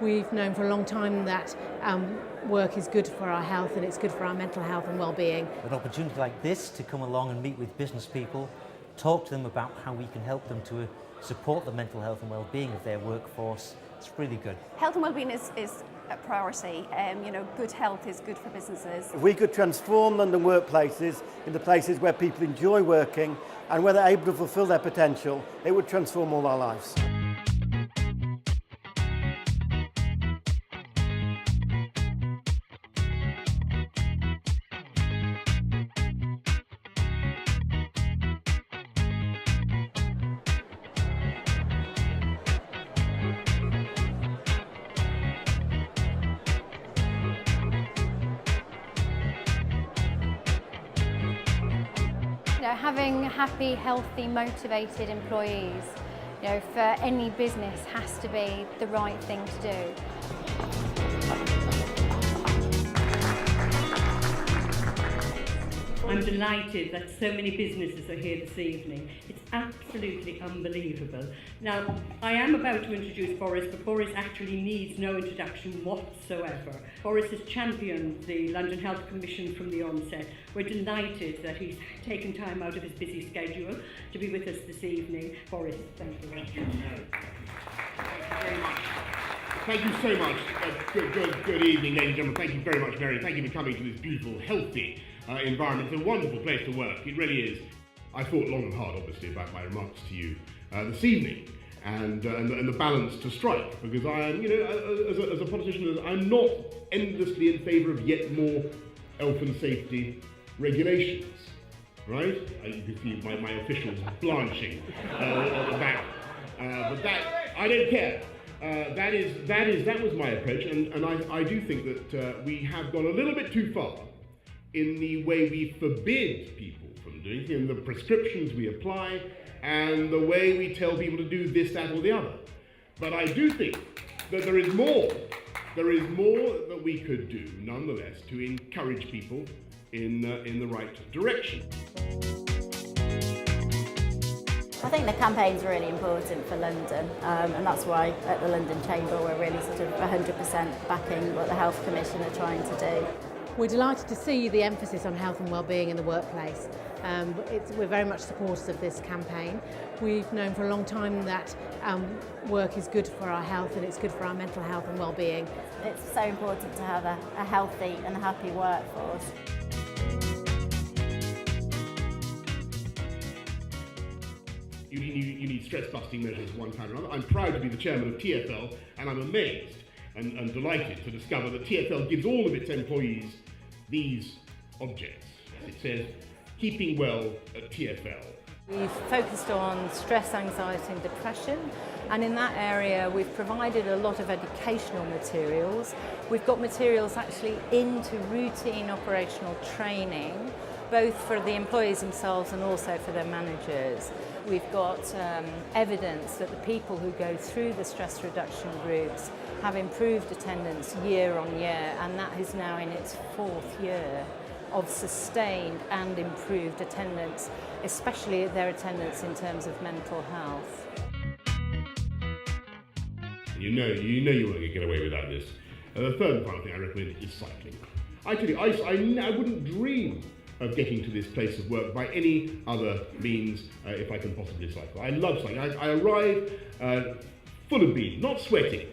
We've known for a long time that work is good for our health and it's good for our mental health and well-being. With an opportunity like this to come along and meet with business people, talk to them about how we can help them to support the mental health and well-being of their workforce, it's really good. Health and well-being is a priority. Good health is good for businesses. If we could transform London workplaces into places where people enjoy working and where they're able to fulfil their potential, it would transform all our lives. Having happy, healthy, motivated employees, for any business has to be the right thing to do. I'm delighted that so many businesses are here this evening. It's absolutely unbelievable. Now, I am about to introduce Boris, but Boris actually needs no introduction whatsoever. Boris has championed the London Health Commission from the onset. We're delighted that he's taken time out of his busy schedule to be with us this evening. Boris, thank you. Thank you. Very much. Thank you so much. Good evening, ladies and gentlemen. Thank you very much, Mary. Thank you for coming to this beautiful, healthy environment. It's a wonderful place to work. It really is. I thought long and hard, obviously, about my remarks to you this evening and the balance to strike, because I am, as a politician, I'm not endlessly in favour of yet more health and safety regulations, right? You can see my officials blanching at the back, but that I don't care. That was my approach, and I do think that we have gone a little bit too far in the way we forbid people from doing things, in the prescriptions we apply, and the way we tell people to do this, that, or the other. But I do think that there is more that we could do, nonetheless, to encourage people in the right direction. I think the campaign's really important for London, and that's why at the London Chamber we're really sort of 100% backing what the Health Commission are trying to do. We're delighted to see the emphasis on health and well-being in the workplace. We're very much supporters of this campaign. We've known for a long time that work is good for our health and it's good for our mental health and well-being. It's so important to have a healthy and happy workforce. You need stress-busting measures of one kind or another. I'm proud to be the chairman of TfL, and I'm amazed and delighted to discover that TfL gives all of its employees these objects. It says, keeping well at TfL. We've focused on stress, anxiety and depression, and in that area we've provided a lot of educational materials. We've got materials actually into routine operational training, both for the employees themselves and also for their managers. We've got evidence that the people who go through the stress reduction groups have improved attendance year on year, and that is now in its 4th year of sustained and improved attendance, especially their attendance in terms of mental health. You know you want to get away without this. The third and final thing I recommend is cycling. I tell you, I wouldn't dream of getting to this place of work by any other means if I can possibly cycle. I love cycling. I arrive full of beans, not sweating.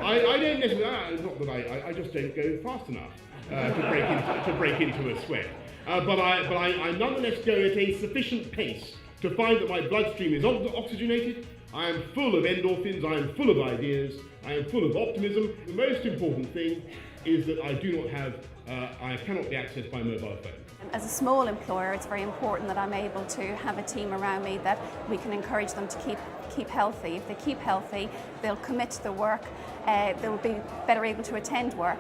I don't necessarily, not that I just don't go fast enough to break into a sweat. But I nonetheless go at a sufficient pace to find that my bloodstream is oxygenated. I am full of endorphins, I am full of ideas, I am full of optimism. The most important thing is that I do not have, I cannot be accessed by mobile phone. As a small employer, it's very important that I'm able to have a team around me that we can encourage them to keep healthy. If they keep healthy, they'll commit to the work, they'll be better able to attend work.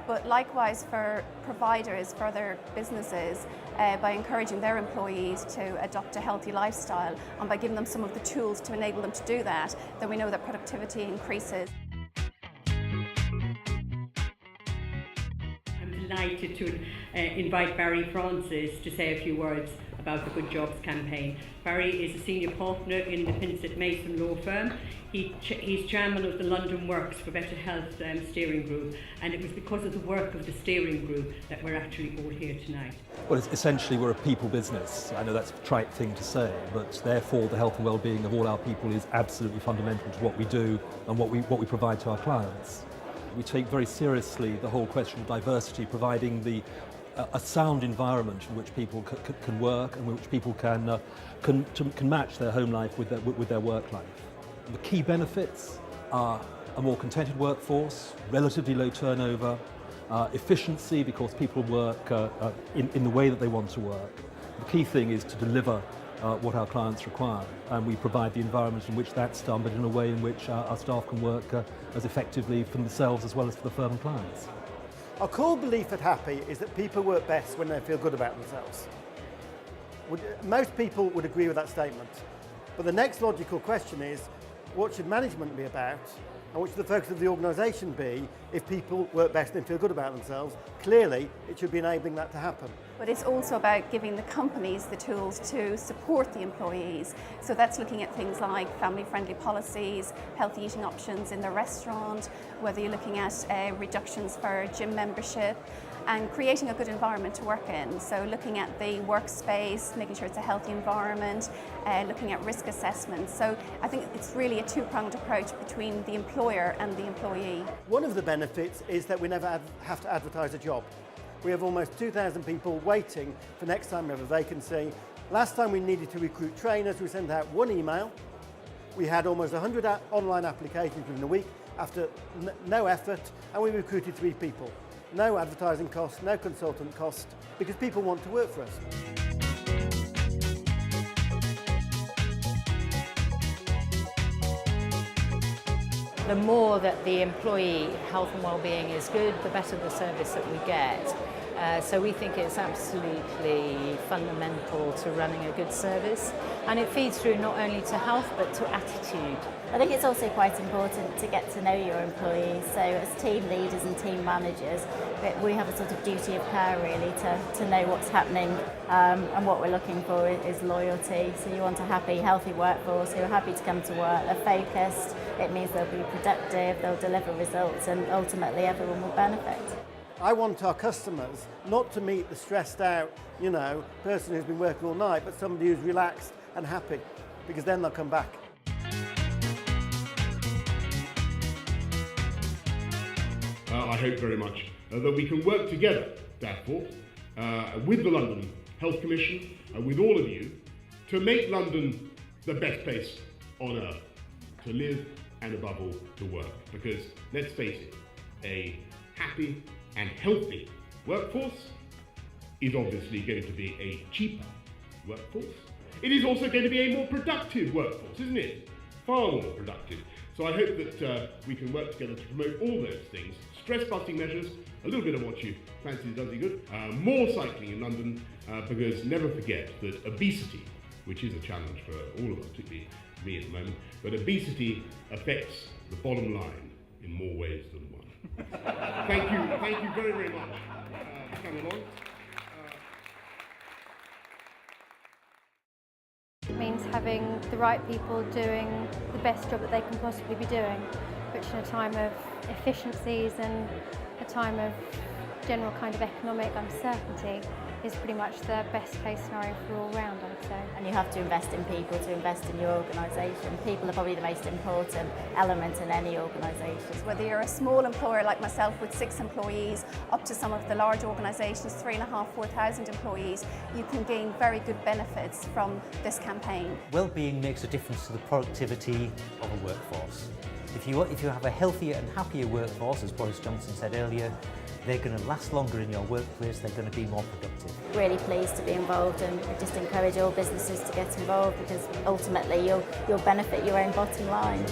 But likewise for providers, for other businesses, by encouraging their employees to adopt a healthy lifestyle and by giving them some of the tools to enable them to do that, then we know that productivity increases. I'm delighted to invite Barry Francis to say a few words about the Good Jobs campaign. Barry is a senior partner in the Pinsett Mason law firm. He's chairman of the London Works for Better Health steering group, and it was because of the work of the steering group that we're actually all here tonight. Well, essentially we're a people business. I know that's a trite thing to say, but therefore the health and well-being of all our people is absolutely fundamental to what we do and what we provide to our clients. We take very seriously the whole question of diversity, providing a sound environment in which people can work and in which people can match their home life with their work life. The key benefits are a more contented workforce, relatively low turnover, efficiency because people work in the way that they want to work. The key thing is to deliver what our clients require, and we provide the environment in which that's done, but in a way in which our staff can work as effectively for themselves as well as for the firm and clients. Our core belief at Happy is that people work best when they feel good about themselves. Most people would agree with that statement, but the next logical question is, what should management be about, and what should the focus of the organisation be if people work best and feel good about themselves? Clearly, it should be enabling that to happen. But it's also about giving the companies the tools to support the employees. So that's looking at things like family-friendly policies, healthy eating options in the restaurant, whether you're looking at reductions for gym membership, and creating a good environment to work in. So looking at the workspace, making sure it's a healthy environment, looking at risk assessments. So I think it's really a two-pronged approach between the employer and the employee. One of the benefits is that we never have to advertise a job. We have almost 2,000 people waiting for next time we have a vacancy. Last time we needed to recruit trainers, we sent out one email. We had almost 100 online applications within a week after no effort, and we recruited 3 people. No advertising cost, no consultant cost, because people want to work for us. The more that the employee health and well-being is good, the better the service that we get. So we think it's absolutely fundamental to running a good service, and it feeds through not only to health but to attitude. I think it's also quite important to get to know your employees. So as team leaders and team managers, we have a sort of duty of care really to know what's happening, and what we're looking for is loyalty. So you want a happy, healthy workforce who are happy to come to work, they're focused, it means they'll be productive, they'll deliver results, and ultimately everyone will benefit. I want our customers not to meet the stressed out, person who's been working all night, but somebody who's relaxed and happy, because then they'll come back. I hope very much that we can work together, therefore, with the London Health Commission, with all of you, to make London the best place on earth to live and above all to work. Because, let's face it, a happy and healthy workforce is obviously going to be a cheaper workforce. It is also going to be a more productive workforce, isn't it? Far more productive. So I hope that we can work together to promote all those things. Stress-busting measures, a little bit of what you fancy does you good, more cycling in London, because never forget that obesity, which is a challenge for all of us, particularly me at the moment, but obesity affects the bottom line in more ways than one. Thank you very, very much for coming along. It means having the right people doing the best job that they can possibly be doing, which in a time of efficiencies and a time of general kind of economic uncertainty is pretty much the best case scenario for all round, I would say. And you have to invest in people to invest in your organisation. People are probably the most important element in any organisation. Whether you're a small employer like myself with 6 employees, up to some of the large organisations, 3,500, 4,000 employees, you can gain very good benefits from this campaign. Well-being makes a difference to the productivity of a workforce. If you have a healthier and happier workforce, as Boris Johnson said earlier, they're going to last longer in your workplace, they're going to be more productive. Really pleased to be involved, and I just encourage all businesses to get involved, because ultimately you'll benefit your own bottom line.